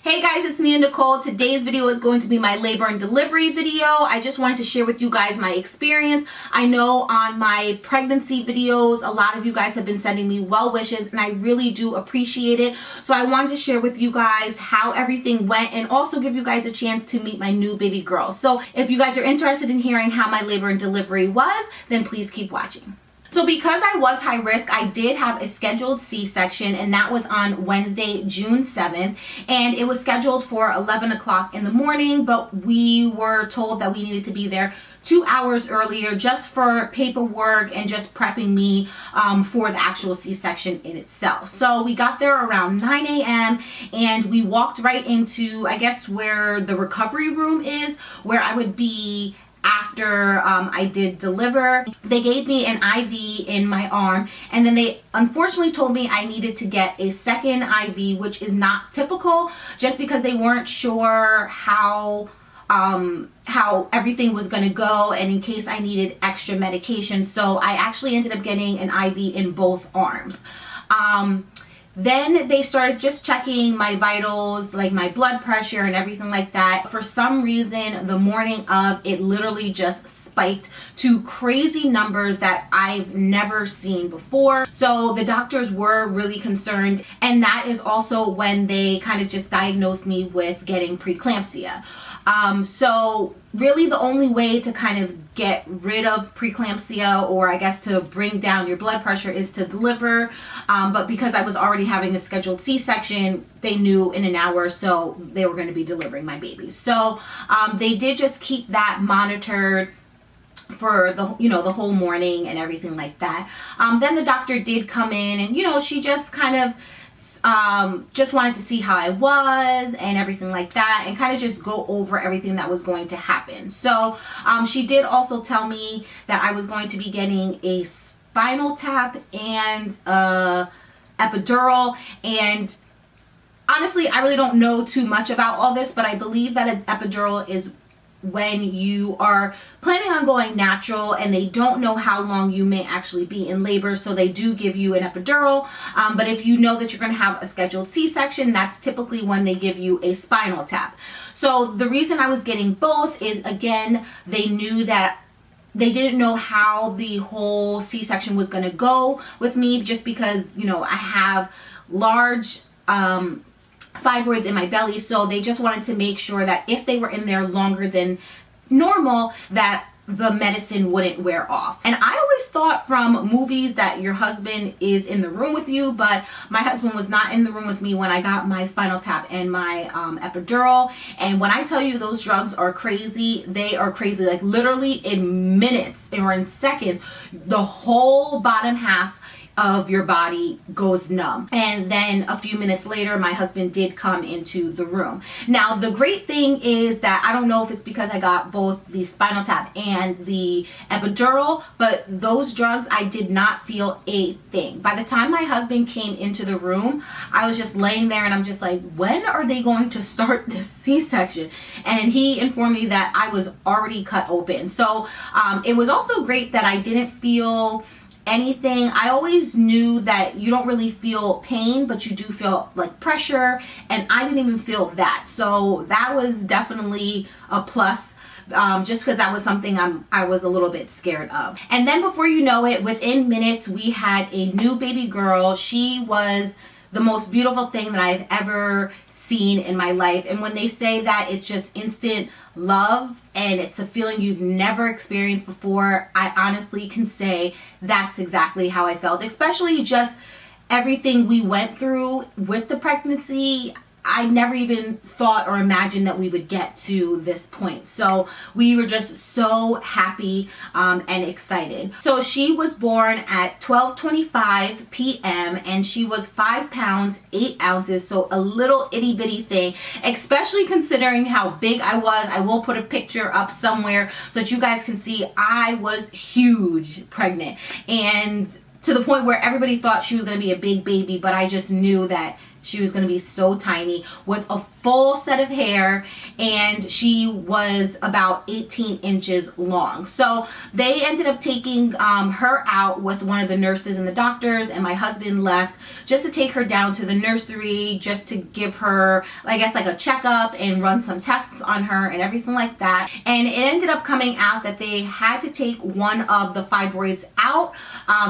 Hey guys, it's Nia Nicole. Today's video is going to be my labor and delivery video. I just wanted to share with you guys my experience. I know on my pregnancy videos, a lot of you guys have been sending me well wishes and I really do appreciate it. So I wanted to share with you guys how everything went and also give you guys a chance to meet my new baby girl. So if you guys are interested in hearing how my labor and delivery was, then please keep watching. So because I was high risk, I did have a scheduled C-section, and that was on Wednesday, June 7th, and it was scheduled for 11 o'clock in the morning, but we were told that we needed to be there 2 hours earlier just for paperwork and just prepping me for the actual C-section in itself. So we got there around 9 a.m. and we walked right into, I guess, where the recovery room is, where I would be after I did deliver. They gave me an IV in my arm, and then they unfortunately told me I needed to get a second IV, which is not typical, just because they weren't sure how everything was going to go and in case I needed extra medication. So I actually ended up getting an IV in both arms. Then they started just checking my vitals, like my blood pressure and everything like that. For some reason, the morning of, it literally just spiked to crazy numbers that I've never seen before. So the doctors were really concerned, and that is also when they kind of just diagnosed me with getting preeclampsia. So really the only way to kind of get rid of preeclampsia, or I guess to bring down your blood pressure, is to deliver. But because I was already having a scheduled C-section, they knew in an hour or so they were going to be delivering my baby. So they did just keep that monitored for the whole morning and everything like that. Then the doctor did come in, and she just kind of just wanted to see how I was and everything like that, and kind of just go over everything that was going to happen. So she did also tell me that I was going to be getting a spinal tap and a epidural. And honestly, I really don't know too much about all this, but I believe that an epidural is when you are planning on going natural and they don't know how long you may actually be in labor, so they do give you an epidural. But if you know that you're going to have a scheduled C-section, that's typically when they give you a spinal tap. So the reason I was getting both is, again, they knew that they didn't know how the whole C-section was going to go with me, just because I have large fibroids in my belly, so they just wanted to make sure that if they were in there longer than normal, that the medicine wouldn't wear off. And I always thought from movies that your husband is in the room with you, but my husband was not in the room with me when I got my spinal tap and my epidural. And when I tell you those drugs are crazy, they are crazy. Like literally in minutes or in seconds, the whole bottom half of your body goes numb. And then a few minutes later, my husband did come into the room. Now, the great thing is that I don't know if it's because I got both the spinal tap and the epidural, but those drugs, I did not feel a thing. By the time my husband came into the room, I was just laying there and I'm just like, when are they going to start the C-section? And he informed me that I was already cut open. So it was also great that I didn't feel anything. I always knew that you don't really feel pain, but you do feel like pressure, and I didn't even feel that. So that was definitely a plus, just because that was something I was a little bit scared of. And then before you know it, within minutes, we had a new baby girl. She was the most beautiful thing that I've ever seen in my life. And when they say that it's just instant love and it's a feeling you've never experienced before, I honestly can say that's exactly how I felt, especially just everything we went through with the pregnancy. I never even thought or imagined that we would get to this point. So we were just so happy and excited. So she was born at 12:25 p.m. and she was 5 pounds 8 ounces. So a little itty bitty thing, especially considering how big I was. I will put a picture up somewhere so that you guys can see I was huge pregnant, and to the point where everybody thought she was going to be a big baby, but I just knew that she was going to be so tiny with a full set of hair, and she was about 18 inches long. So they ended up taking her out with one of the nurses and the doctors, and my husband left just to take her down to the nursery, just to give her, I guess, like a checkup and run some tests on her and everything like that. And it ended up coming out that they had to take one of the fibroids out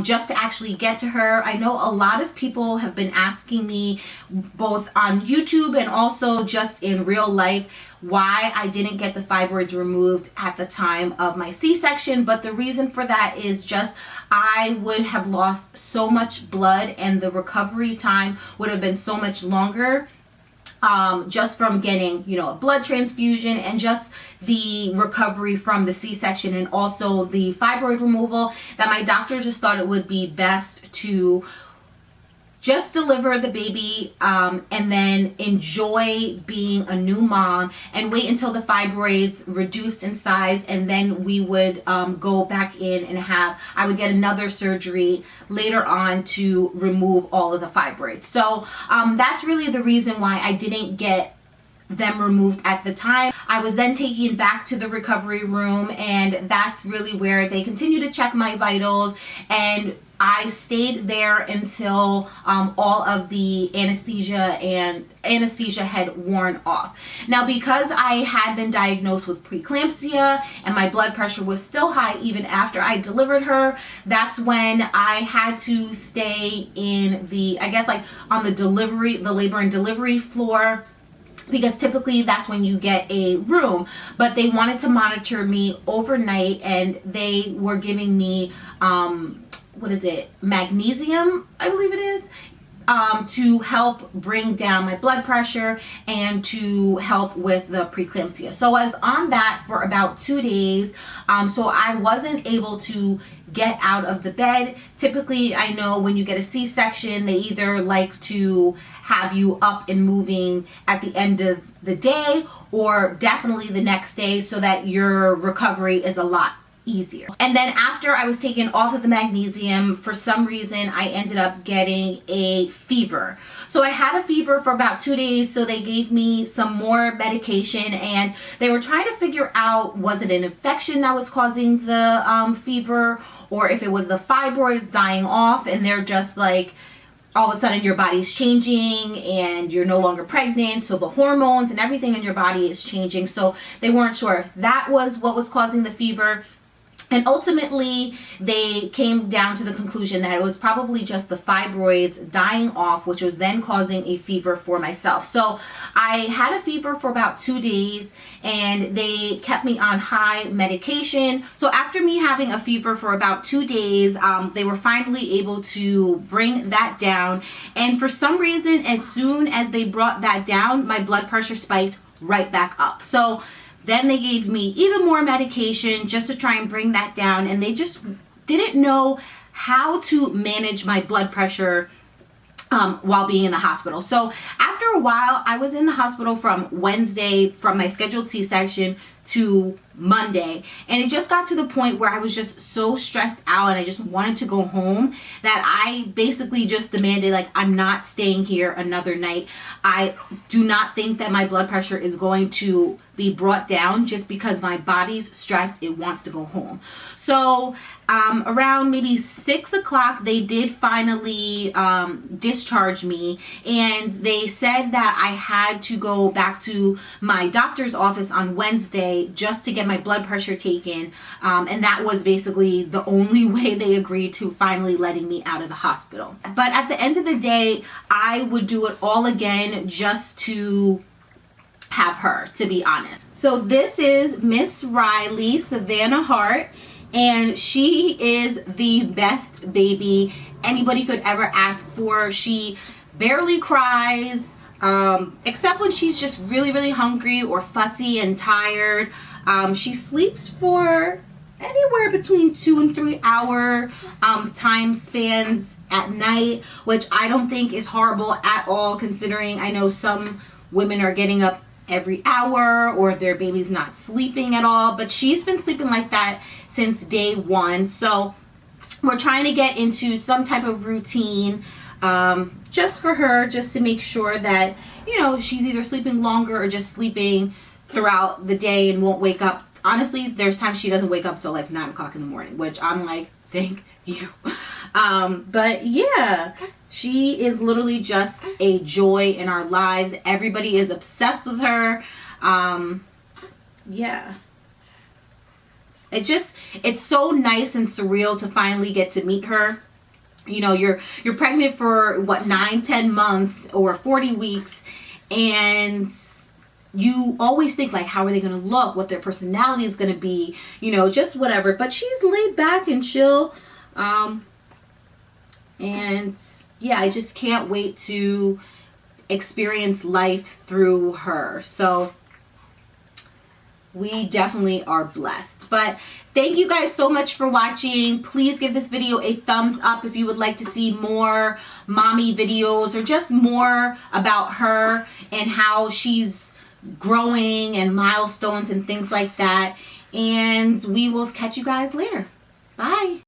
just to actually get to her. I know a lot of people have been asking me both on YouTube and also just in real life why I didn't get the fibroids removed at the time of my C-section, but the reason for that is just I would have lost so much blood and the recovery time would have been so much longer, just from getting, you know, a blood transfusion and just the recovery from the C-section and also the fibroid removal, that my doctor just thought it would be best to just deliver the baby and then enjoy being a new mom and wait until the fibroids reduced in size, and then we would go back in and I would get another surgery later on to remove all of the fibroids. So that's really the reason why I didn't get them removed at the time. I was then taken back to the recovery room, and that's really where they continue to check my vitals, and I stayed there until all of the anesthesia had worn off. Now, because I had been diagnosed with preeclampsia and my blood pressure was still high even after I delivered her, that's when I had to stay in the, I guess, like on the labor and delivery floor, because typically that's when you get a room. But they wanted to monitor me overnight, and they were giving me magnesium, I believe it is, to help bring down my blood pressure and to help with the preeclampsia. So I was on that for about 2 days. So I wasn't able to get out of the bed. Typically, I know when you get a C-section, they either like to have you up and moving at the end of the day or definitely the next day, so that your recovery is a lot easier. And then after I was taken off of the magnesium, for some reason I ended up getting a fever. So I had a fever for about 2 days, so they gave me some more medication, and they were trying to figure out, was it an infection that was causing the fever, or if it was the fibroids dying off and they're just like, all of a sudden your body's changing and you're no longer pregnant, so the hormones and everything in your body is changing. So they weren't sure if that was what was causing the fever. And ultimately, they came down to the conclusion that it was probably just the fibroids dying off, which was then causing a fever for myself. So I had a fever for about 2 days, and they kept me on high medication. So after me having a fever for about 2 days, they were finally able to bring that down. And for some reason, as soon as they brought that down, my blood pressure spiked right back up. So then they gave me even more medication just to try and bring that down, and they just didn't know how to manage my blood pressure while being in the hospital. So after a while, I was in the hospital from Wednesday, from my scheduled C-section, to Monday, and it just got to the point where I was just so stressed out and I just wanted to go home that I basically just demanded, like, I'm not staying here another night. I do not think that my blood pressure is going to be brought down just because my body's stressed. It wants to go home. So around maybe 6 o'clock, they did finally discharge me, and they said that I had to go back to my doctor's office on Wednesday just to get my blood pressure taken, and that was basically the only way they agreed to finally letting me out of the hospital. But at the end of the day, I would do it all again just to have her, to be honest. So this is Miss Riley Savannah Hart, and she is the best baby anybody could ever ask for. She barely cries, except when she's just really, really hungry or fussy and tired. She sleeps for anywhere between 2 and 3 hour time spans at night, which I don't think is horrible at all, considering I know some women are getting up every hour or their baby's not sleeping at all, but she's been sleeping like that since day one. So we're trying to get into some type of routine. just for her, just to make sure that, you know, she's either sleeping longer or just sleeping throughout the day and won't wake up. Honestly, there's times she doesn't wake up till like 9 o'clock in the morning, which I'm like, thank you. But yeah, she is literally just a joy in our lives. Everybody is obsessed with her. Yeah. It's so nice and surreal to finally get to meet her. You know, you're pregnant for what, 9-10 months or 40 weeks, and you always think like, how are they going to look, what their personality is going to be, you know, just whatever. But she's laid back and chill, and yeah, I just can't wait to experience life through her. So we definitely are blessed. But thank you guys so much for watching. Please give this video a thumbs up if you would like to see more mommy videos, or just more about her and how she's growing and milestones and things like that. And we will catch you guys later. Bye.